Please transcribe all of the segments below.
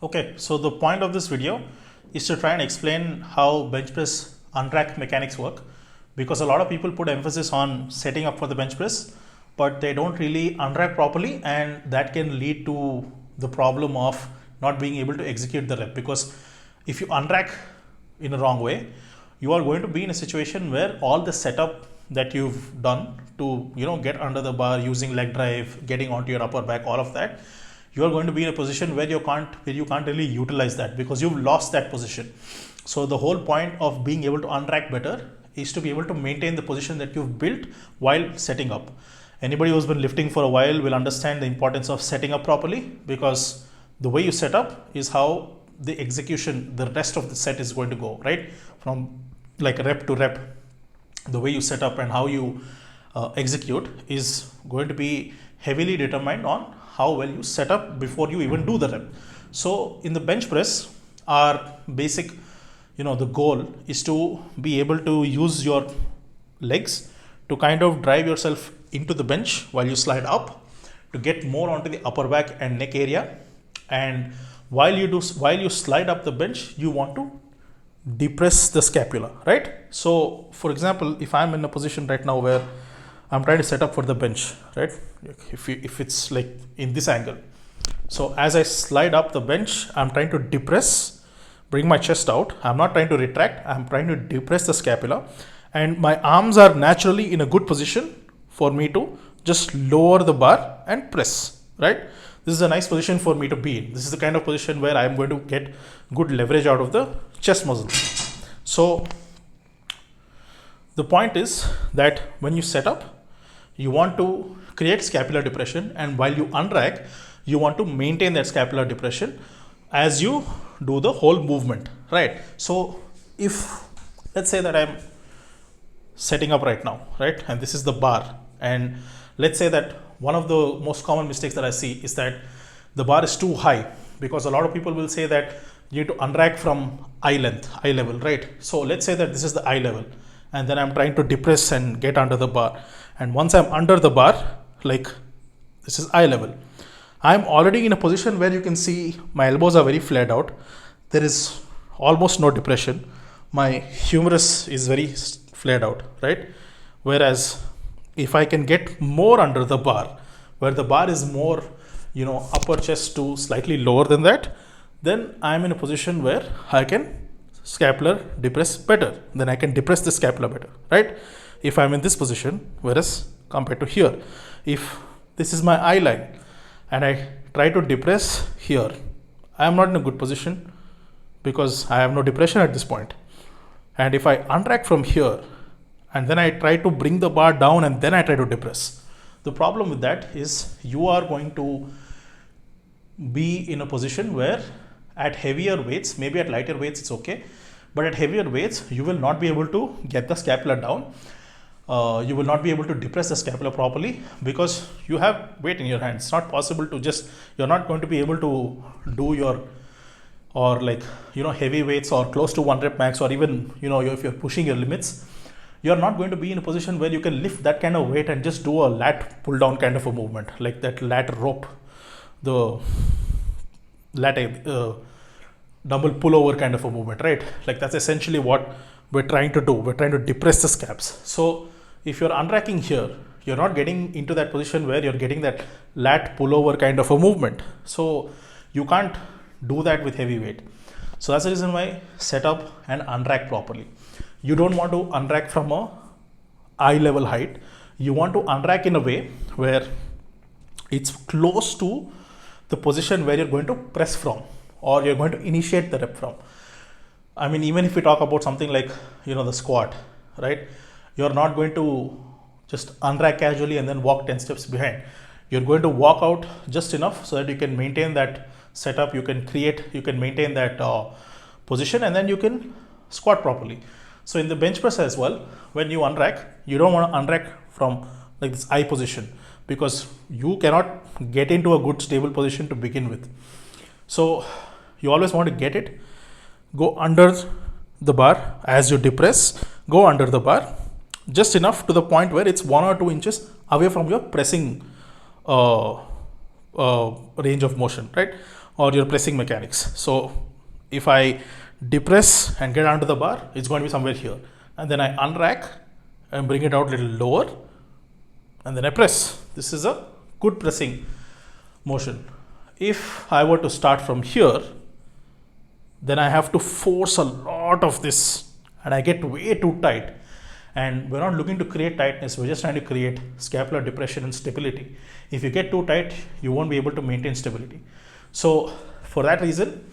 Okay, so the point of this video is to try and explain how bench press unrack mechanics work, because a lot of people put emphasis on setting up for the bench press, but they don't really unrack properly, and that can lead to the problem of not being able to execute the rep. Because if you unrack in a wrong way, you are going to be in a situation where all the setup that you've done to get under the bar using leg drive, getting onto your upper back, all of that, you are going to be in a position where you can't really utilize that because you've lost that position. So the whole point of being able to unrack better is to be able to maintain the position that you've built while setting up. Anybody who's been lifting for a while will understand the importance of setting up properly, because the way you set up is how the execution, the rest of the set is going to go, right? From like rep to rep, the way you set up and how you execute is going to be heavily determined on how well you set up before you even do the rep. So in the bench press, our basic, the goal is to be able to use your legs to kind of drive yourself into the bench while you slide up to get more onto the upper back and neck area. And while you slide up the bench, you want to depress the scapula, right? So for example, if I'm in a position right now where I'm trying to set up for the bench, right? If it's like in this angle, so as I slide up the bench, I'm trying to depress, bring my chest out. I'm not trying to retract, I'm trying to depress the scapula, and my arms are naturally in a good position for me to just lower the bar and press, right? This is a nice position for me to be in. This is the kind of position where I'm going to get good leverage out of the chest muscle. So the point is that when you set up, you want to create scapular depression, and while you unrack, you want to maintain that scapular depression as you do the whole movement, right? So if let's say that I'm setting up right now, right, and this is the bar, and let's say that one of the most common mistakes that I see is that the bar is too high, because a lot of people will say that you need to unrack from eye level, right? So let's say that this is the eye level, and then I'm trying to depress and get under the bar. And once I'm under the bar, like this is eye level, I'm already in a position where you can see my elbows are very flared out. There is almost no depression. My humerus is very flared out, right? Whereas if I can get more under the bar, where the bar is more, upper chest to slightly lower than that, then I'm in a position where I can scapular depress better. Then I can depress the scapula better, right? If I'm in this position, whereas compared to here, if this is my eye line and I try to depress here, I am not in a good position because I have no depression at this point. And if I unrack from here and then I try to bring the bar down and then I try to depress, the problem with that is you are going to be in a position where at heavier weights, maybe at lighter weights it's okay, but at heavier weights you will not be able to get the scapula down. You will not be able to depress the scapula properly because you have weight in your hand. It's not possible to you're not going to be able to do your, or like, heavy weights or close to 1 rep max, or even, if you're pushing your limits, you're not going to be in a position where you can lift that kind of weight and just do a lat pull down kind of a movement, like that lat rope, the lat dumbbell pullover kind of a movement, right? Like that's essentially what we're trying to do. We're trying to depress the scaps. So if you're unracking here, you're not getting into that position where you're getting that lat pullover kind of a movement. So you can't do that with heavy weight. So that's the reason why set up and unrack properly. You don't want to unrack from a eye level height. You want to unrack in a way where it's close to the position where you're going to press from, or you're going to initiate the rep from. I mean, even if we talk about something like, the squat, right? You're not going to just unrack casually and then walk 10 steps behind. You're going to walk out just enough so that you can maintain that setup, you can maintain that position, and then you can squat properly. So in the bench press as well, when you unrack, you don't want to unrack from like this eye position, because you cannot get into a good stable position to begin with. So you always want to get it, go under the bar as you depress, go under the bar just enough to the point where it's 1 or 2 inches away from your pressing range of motion, right? or your pressing mechanics. So if I depress and get onto the bar, it's going to be somewhere here, and then I unrack and bring it out a little lower, and then I press. This is a good pressing motion. If I were to start from here, then I have to force a lot of this, and I get way too tight. And we're not looking to create tightness, we're just trying to create scapular depression and stability. If you get too tight, you won't be able to maintain stability. So for that reason,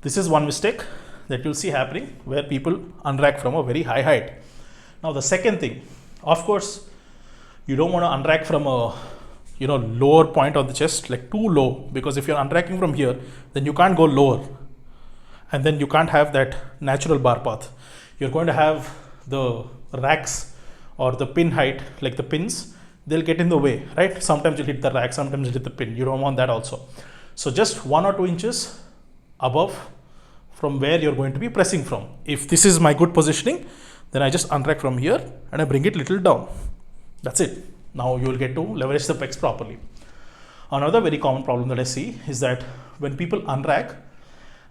this is one mistake that you'll see happening where people unrack from a very high height. Now the second thing, of course, you don't want to unrack from a lower point of the chest, like too low, because if you're unracking from here, then you can't go lower, and then you can't have that natural bar path. You're going to have the racks or the pin height, like the pins, they'll get in the way, right? Sometimes you'll hit the rack, sometimes you'll hit the pin. You don't want that also. So just 1 or 2 inches above from where you're going to be pressing from. If this is my good positioning, then I just unrack from here and I bring it little down. That's it. Now you will get to leverage the pecs properly. Another very common problem that I see is that when people unrack,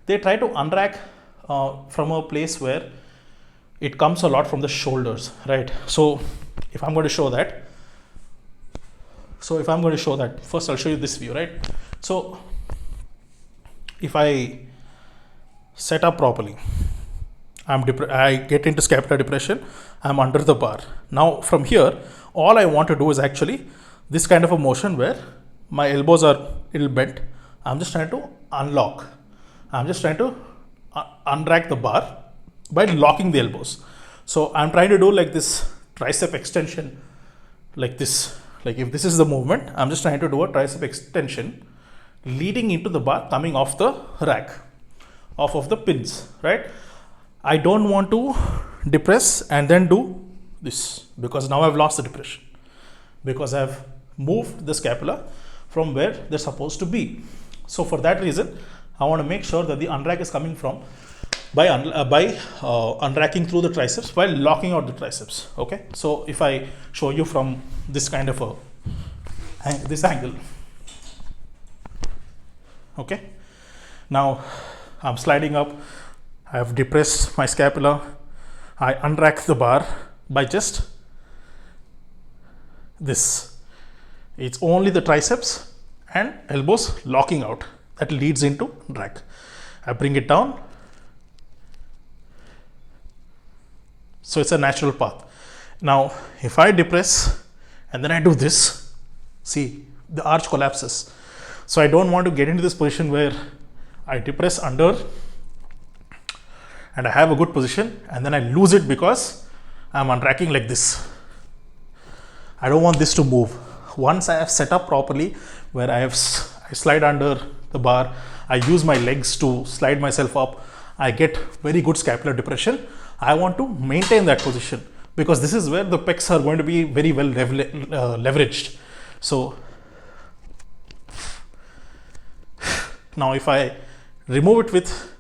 they try to unrack from a place where it comes a lot from the shoulders, right? So if I'm going to show that, first I'll show you this view, right? So if I set up properly, I get into scapular depression, I'm under the bar. Now from here, all I want to do is actually this kind of a motion where my elbows are a little bent. I'm just trying to unlock. I'm just trying to unrack the bar by locking the elbows. So I'm trying to do like this tricep extension, like this. Like if this is the movement, I'm just trying to do a tricep extension leading into the bar, coming off the rack, off of the pins, right? I don't want to depress and then do this, because now I've lost the depression, because I've moved the scapula from where they're supposed to be. So for that reason, I want to make sure that the unrack is coming from by unracking through the triceps while locking out the triceps. Okay, so if I show you from this kind of this angle, okay, now I'm sliding up, I have depressed my scapula, I unrack the bar by just this. It's only the triceps and elbows locking out that leads into rack. I bring it down. So it's a natural path. Now, if I depress and then I do this, see, the arch collapses. So I don't want to get into this position where I depress under and I have a good position and then I lose it because I'm unracking like this. I don't want this to move. Once I have set up properly, where I slide under the bar, I use my legs to slide myself up, I get very good scapular depression. I want to maintain that position because this is where the pecs are going to be very well leveraged. So now if I remove it with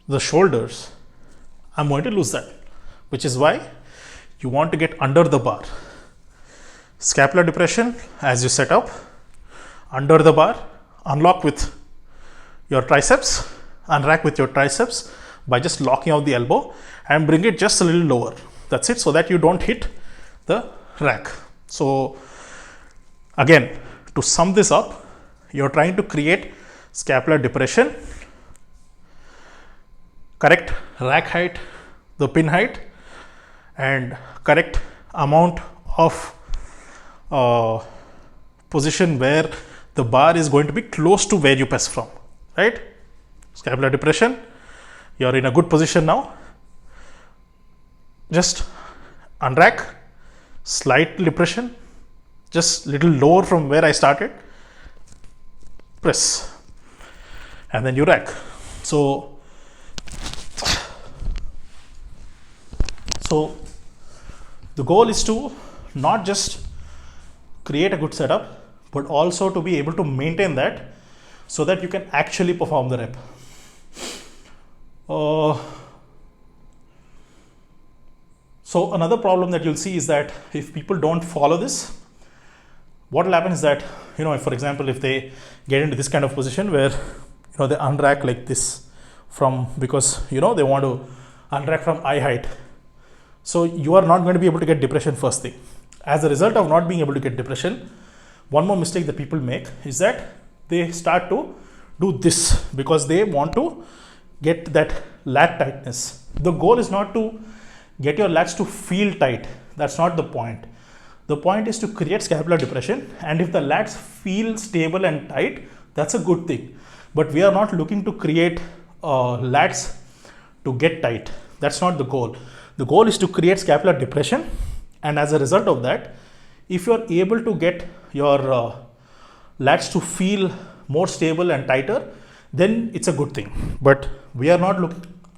the shoulders, I'm going to lose that, which is why you want to get under the bar. Scapular depression as you set up, under the bar, unlock with your triceps, unrack with your triceps by just locking out the elbow and bring it just a little lower. That's it, so that you don't hit the rack. So again, to sum this up, you're trying to create scapular depression, correct rack height, the pin height, and correct amount of position where the bar is going to be close to where you press from, right? Scapular depression, you're in a good position now. Just unrack, slight depression, just little lower from where I started, press, and then you rack. So the goal is to not just create a good setup, but also to be able to maintain that so that you can actually perform the rep. So another problem that you'll see is that if people don't follow this, what will happen is that, if, for example, if they get into this kind of position where, they unrack like this because, they want to unrack from eye height. So you are not going to be able to get depression first thing. As a result of not being able to get depression, one more mistake that people make is that they start to do this because they want to get that lat tightness. The goal is not to get your lats to feel tight. That's not the point. The point is to create scapular depression, and if the lats feel stable and tight, that's a good thing. But we are not looking to create lats to get tight. That's not the goal. The goal is to create scapular depression, and as a result of that, if you are able to get your lats to feel more stable and tighter, then it's a good thing. But we are not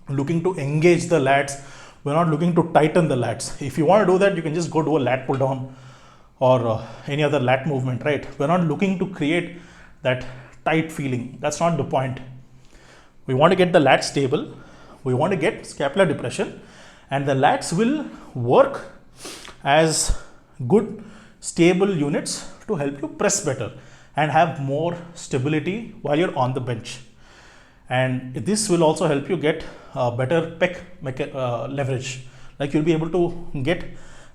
looking to engage the lats. We're not looking to tighten the lats. If you want to do that, you can just go do a lat pull down or any other lat movement, right? We're not looking to create that tight feeling. That's not the point. We want to get the lats stable. We want to get scapular depression, and the lats will work as good stable units to help you press better and have more stability while you're on the bench. And this will also help you get better pec leverage. Like you'll be able to get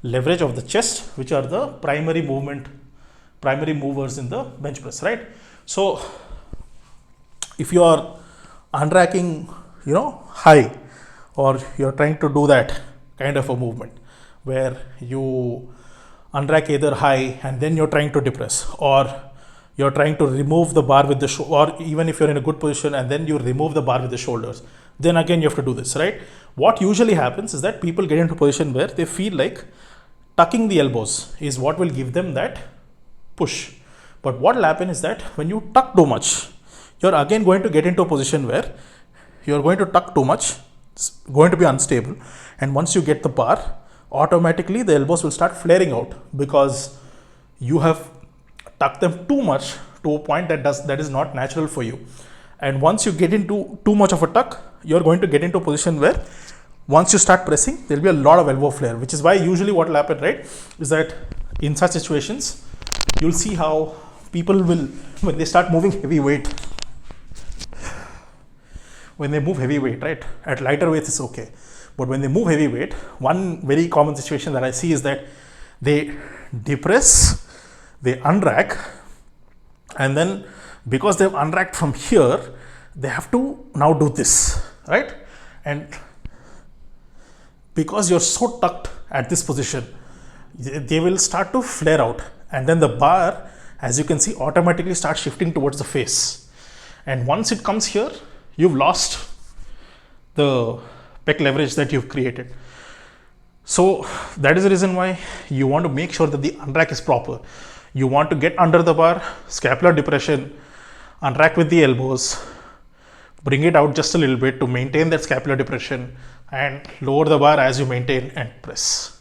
leverage of the chest, which are the primary movers in the bench press, right? So if you are unracking, high, or you're trying to do that kind of a movement where you unrack either high and then you're trying to depress, or you're trying to remove the bar with the shoulder, or even if you're in a good position and then you remove the bar with the shoulders, then again you have to do this, right? What usually happens is that people get into a position where they feel like tucking the elbows is what will give them that push. But what will happen is that when you tuck too much, you're again going to get into a position where you're going to tuck too much. It's going to be unstable, and once you get the bar, automatically the elbows will start flaring out because you have tucked them too much to a point that is not natural for you. And once you get into too much of a tuck, you're going to get into a position where once you start pressing, there'll be a lot of elbow flare, which is why usually what will happen, right, is that in such situations, you'll see how people will, when they start moving heavy weight, right, at lighter weights it's okay. But when they move heavy weight, one very common situation that I see is that they depress, they unrack, and then because they've unracked from here, they have to now do this, right? And because you're so tucked at this position, they will start to flare out, and then the bar, as you can see, automatically starts shifting towards the face. And once it comes here, you've lost the pec leverage that you've created. So that is the reason why you want to make sure that the unrack is proper. You want to get under the bar, scapular depression, unrack with the elbows, bring it out just a little bit to maintain that scapular depression, and lower the bar as you maintain and press.